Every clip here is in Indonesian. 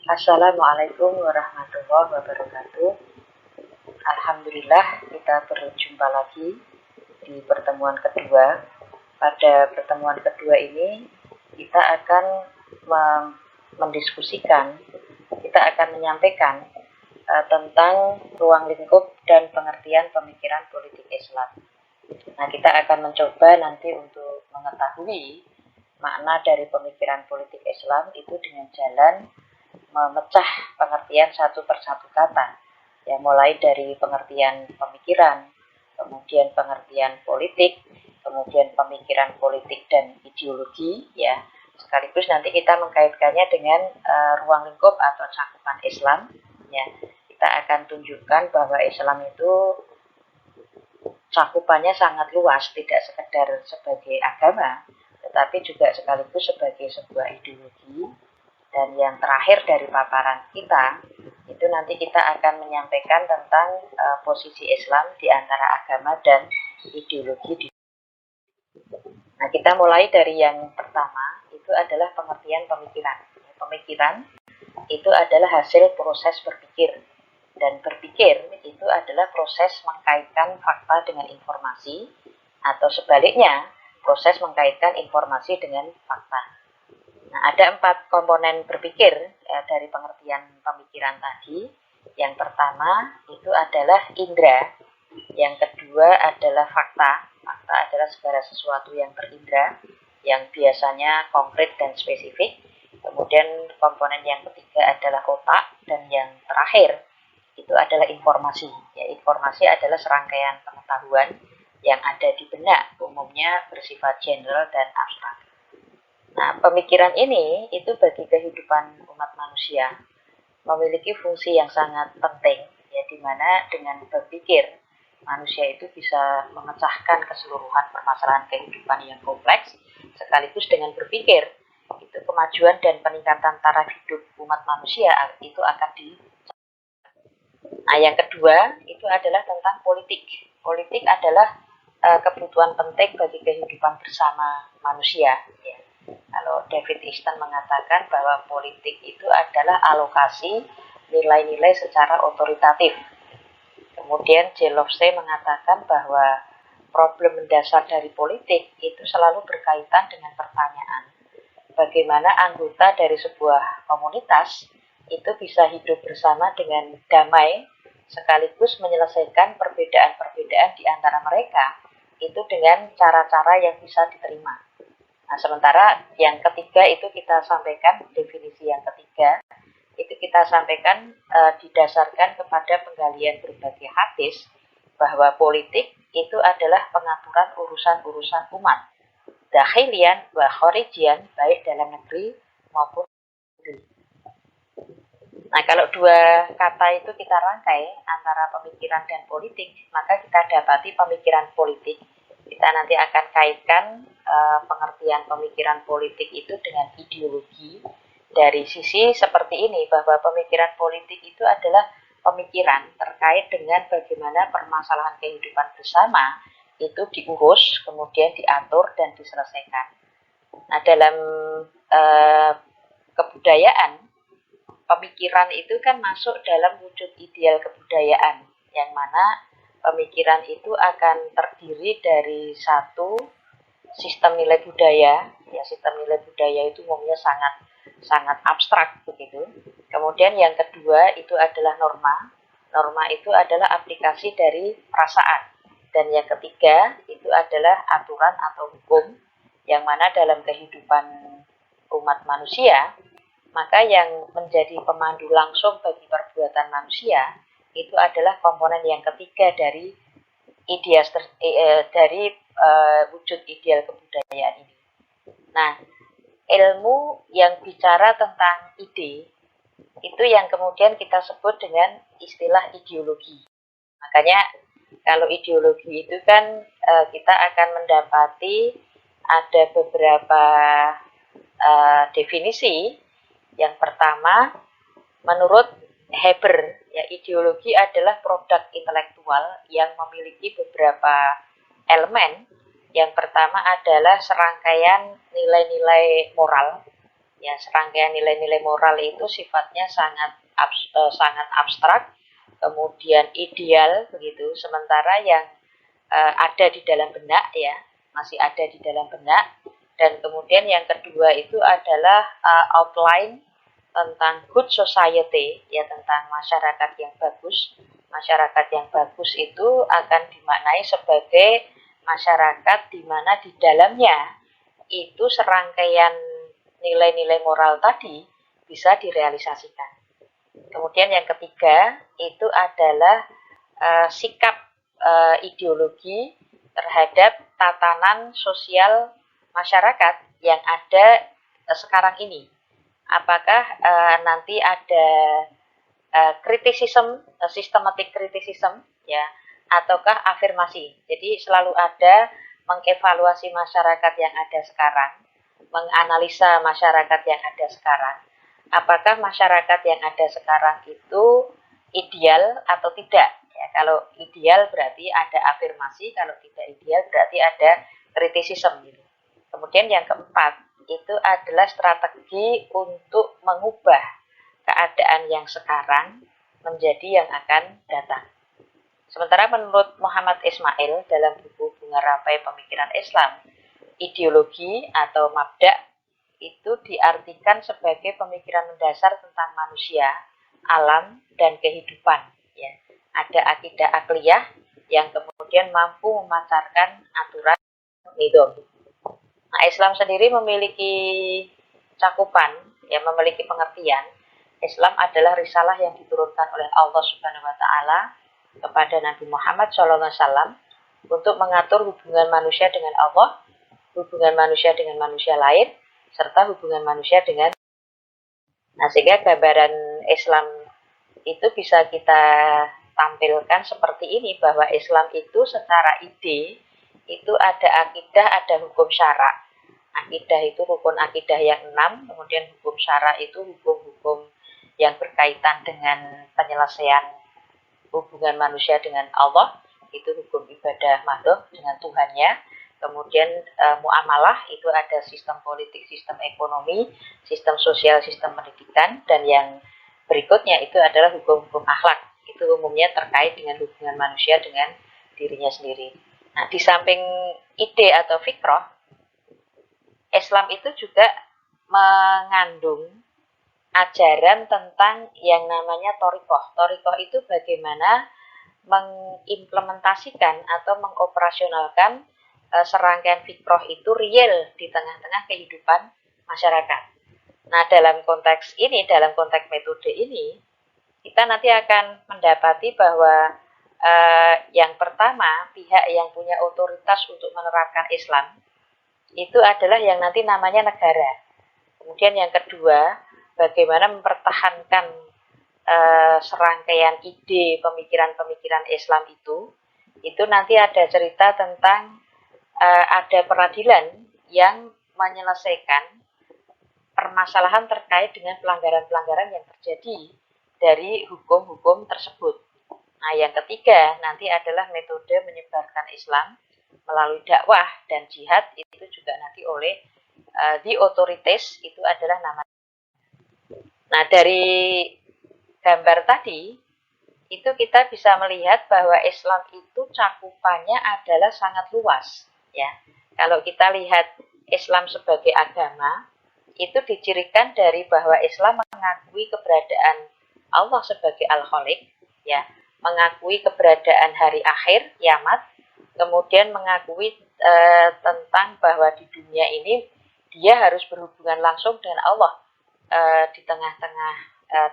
Assalamualaikum warahmatullahi wabarakatuh. Alhamdulillah kita berjumpa lagi di pertemuan kedua. Pada pertemuan kedua ini kita akan mendiskusikan, kita akan menyampaikan tentang ruang lingkup dan pengertian pemikiran politik Islam. Nah, kita akan mencoba nanti untuk mengetahui makna dari pemikiran politik Islam itu dengan jalan memecah pengertian satu persatu kata, ya, mulai dari pengertian pemikiran, kemudian pengertian politik, kemudian pemikiran politik dan ideologi, ya, sekaligus nanti kita mengkaitkannya dengan ruang lingkup atau cakupan Islam, ya. Kita akan tunjukkan bahwa Islam itu cakupannya sangat luas, tidak sekedar sebagai agama, tetapi juga sekaligus sebagai sebuah ideologi. Dan yang terakhir dari paparan kita, itu nanti kita akan menyampaikan tentang posisi Islam di antara agama dan ideologi. Nah, kita mulai dari yang pertama, itu adalah pengertian pemikiran. Pemikiran itu adalah hasil proses berpikir. Dan berpikir itu adalah proses mengkaitkan fakta dengan informasi, atau sebaliknya, proses mengkaitkan informasi dengan fakta. Nah, ada 4 komponen berpikir dari pengertian pemikiran tadi. Yang pertama itu adalah indera, yang kedua adalah fakta. Fakta adalah segala sesuatu yang terindra, yang biasanya konkret dan spesifik. Kemudian komponen yang ketiga adalah otak, dan yang terakhir itu adalah informasi. Ya, informasi adalah serangkaian pengetahuan yang ada di benak, umumnya bersifat general dan abstrak. Nah, pemikiran ini itu bagi kehidupan umat manusia memiliki fungsi yang sangat penting, ya, di mana dengan berpikir manusia itu bisa memecahkan keseluruhan permasalahan kehidupan yang kompleks, sekaligus dengan berpikir itu kemajuan dan peningkatan taraf hidup umat manusia itu akan Nah, yang kedua itu adalah tentang politik. Politik adalah kebutuhan penting bagi kehidupan bersama manusia, ya. Kalau David Easton mengatakan bahwa politik itu adalah alokasi nilai-nilai secara otoritatif. Kemudian J. Lofsey mengatakan bahwa problem mendasar dari politik itu selalu berkaitan dengan pertanyaan bagaimana anggota dari sebuah komunitas itu bisa hidup bersama dengan damai sekaligus menyelesaikan perbedaan-perbedaan di antara mereka itu dengan cara-cara yang bisa diterima. Nah, sementara yang ketiga itu kita sampaikan, definisi yang ketiga itu kita sampaikan didasarkan kepada penggalian berbagai hadis bahwa politik itu adalah pengaturan urusan-urusan umat, dakhilian wa kharijian, baik dalam negeri maupun negeri. Nah, kalau dua kata itu kita rangkai antara pemikiran dan politik, maka kita dapati pemikiran politik. Kita nanti akan kaitkan pengertian pemikiran politik itu dengan ideologi dari sisi seperti ini, bahwa pemikiran politik itu adalah pemikiran terkait dengan bagaimana permasalahan kehidupan bersama itu diurus, kemudian diatur dan diselesaikan. Nah, dalam kebudayaan, pemikiran itu kan masuk dalam wujud ideal kebudayaan, yang mana pemikiran itu akan terdiri dari satu sistem nilai budaya, ya, sistem nilai budaya itu umumnya sangat abstrak begitu. Kemudian yang kedua itu adalah norma. Norma itu adalah aplikasi dari perasaan. Dan yang ketiga itu adalah aturan atau hukum, yang mana dalam kehidupan umat manusia, maka yang menjadi pemandu langsung bagi perbuatan manusia itu adalah komponen yang ketiga dari wujud ideal kebudayaan ini. Nah, ilmu yang bicara tentang ide itu yang kemudian kita sebut dengan istilah ideologi. Makanya kalau ideologi itu kan kita akan mendapati ada beberapa definisi. Yang pertama, menurut Haber, ya, ideologi adalah produk intelektual yang memiliki beberapa elemen. Yang pertama adalah serangkaian nilai-nilai moral. Ya, serangkaian nilai-nilai moral itu sifatnya sangat abstrak, kemudian ideal begitu. Sementara yang ada di dalam benak ya, masih ada di dalam benak. Dan kemudian yang kedua itu adalah outline tentang good society, ya, tentang masyarakat yang bagus. Masyarakat yang bagus itu akan dimaknai sebagai masyarakat di mana di dalamnya itu serangkaian nilai-nilai moral tadi bisa direalisasikan. Kemudian yang ketiga itu adalah sikap ideologi terhadap tatanan sosial masyarakat yang ada sekarang ini. Apakah nanti ada kritisisme, systematic criticism, ya, ataukah afirmasi. Jadi selalu ada mengevaluasi masyarakat yang ada sekarang, menganalisa masyarakat yang ada sekarang. Apakah masyarakat yang ada sekarang itu ideal atau tidak? Ya, kalau ideal berarti ada afirmasi, kalau tidak ideal berarti ada kritisisme. Gitu. Kemudian yang keempat itu adalah strategi untuk mengubah keadaan yang sekarang menjadi yang akan datang. Sementara menurut Muhammad Ismail dalam buku Bunga Rampai Pemikiran Islam, ideologi atau mabda itu diartikan sebagai pemikiran mendasar tentang manusia, alam, dan kehidupan. Ya. Ada akidah akliyah yang kemudian mampu memancarkan aturan hidup. Nah, Islam sendiri memiliki cakupan, ya, memiliki pengertian. Islam adalah risalah yang diturunkan oleh Allah Subhanahu wa taala kepada Nabi Muhammad SAW untuk mengatur hubungan manusia dengan Allah, hubungan manusia dengan manusia lain, serta hubungan manusia dengan. Nah, sehingga gambaran Islam itu bisa kita tampilkan seperti ini, bahwa Islam itu secara ide itu ada akidah, ada hukum syara. Akidah itu rukun akidah yang 6, kemudian hukum syara itu hukum-hukum yang berkaitan dengan penyelesaian hubungan manusia dengan Allah, itu hukum ibadah madhah dengan Tuhannya. Kemudian muamalah itu ada sistem politik, sistem ekonomi, sistem sosial, sistem pendidikan, dan yang berikutnya itu adalah hukum-hukum akhlak. Itu umumnya terkait dengan hubungan manusia dengan dirinya sendiri. Nah, di samping ide atau fikroh, Islam itu juga mengandung ajaran tentang yang namanya thoriqoh. Thoriqoh itu bagaimana mengimplementasikan atau mengoperasionalkan serangkaian fikroh itu real di tengah-tengah kehidupan masyarakat. Nah, dalam konteks ini, dalam konteks metode ini, kita nanti akan mendapati bahwa yang pertama, pihak yang punya otoritas untuk menerapkan Islam itu adalah yang nanti namanya negara. Kemudian yang kedua, bagaimana mempertahankan serangkaian ide pemikiran-pemikiran Islam itu nanti ada cerita tentang ada peradilan yang menyelesaikan permasalahan terkait dengan pelanggaran-pelanggaran yang terjadi dari hukum-hukum tersebut. Nah, yang ketiga nanti adalah metode menyebarkan Islam melalui dakwah dan jihad, itu juga nanti oleh the authorities, itu adalah nama. Nah, dari gambar tadi itu kita bisa melihat bahwa Islam itu cakupannya adalah sangat luas, ya. Kalau kita lihat Islam sebagai agama, itu dicirikan dari bahwa Islam mengakui keberadaan Allah sebagai Al-Khaliq, ya, mengakui keberadaan hari akhir, kiamat, kemudian mengakui tentang bahwa di dunia ini dia harus berhubungan langsung dengan Allah di tengah-tengah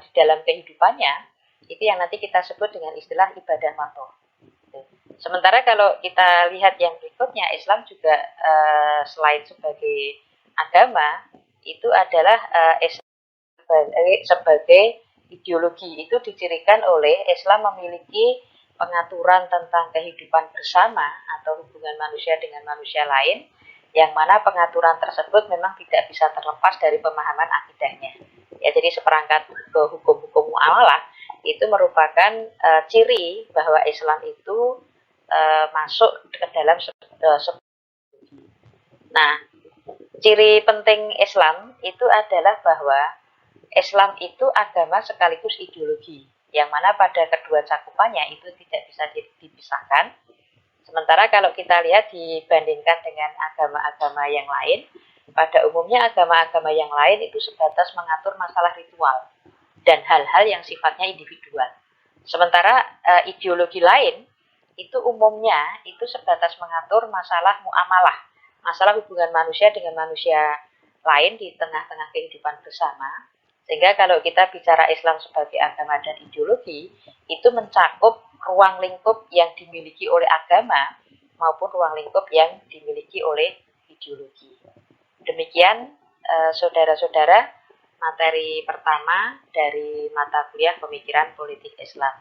di dalam kehidupannya, itu yang nanti kita sebut dengan istilah ibadah madhah. Sementara kalau kita lihat yang berikutnya, Islam juga selain sebagai agama, itu adalah sebagai ideologi. Itu dicirikan oleh Islam memiliki pengaturan tentang kehidupan bersama atau hubungan manusia dengan manusia lain, yang mana pengaturan tersebut memang tidak bisa terlepas dari pemahaman akidahnya. Ya, jadi seperangkat hukum-hukum muamalah itu merupakan ciri bahwa Islam itu masuk ke dalam. Nah, Ciri penting Islam itu adalah bahwa Islam itu agama sekaligus ideologi, yang mana pada kedua cakupannya itu tidak bisa dipisahkan. Sementara kalau kita lihat dibandingkan dengan agama-agama yang lain, pada umumnya agama-agama yang lain itu sebatas mengatur masalah ritual dan hal-hal yang sifatnya individual. Sementara ideologi lain itu umumnya itu sebatas mengatur masalah muamalah, masalah hubungan manusia dengan manusia lain di tengah-tengah kehidupan bersama. Sehingga kalau kita bicara Islam sebagai agama dan ideologi, itu mencakup ruang lingkup yang dimiliki oleh agama maupun ruang lingkup yang dimiliki oleh ideologi. Demikian saudara-saudara, materi pertama dari mata kuliah Pemikiran Politik Islam.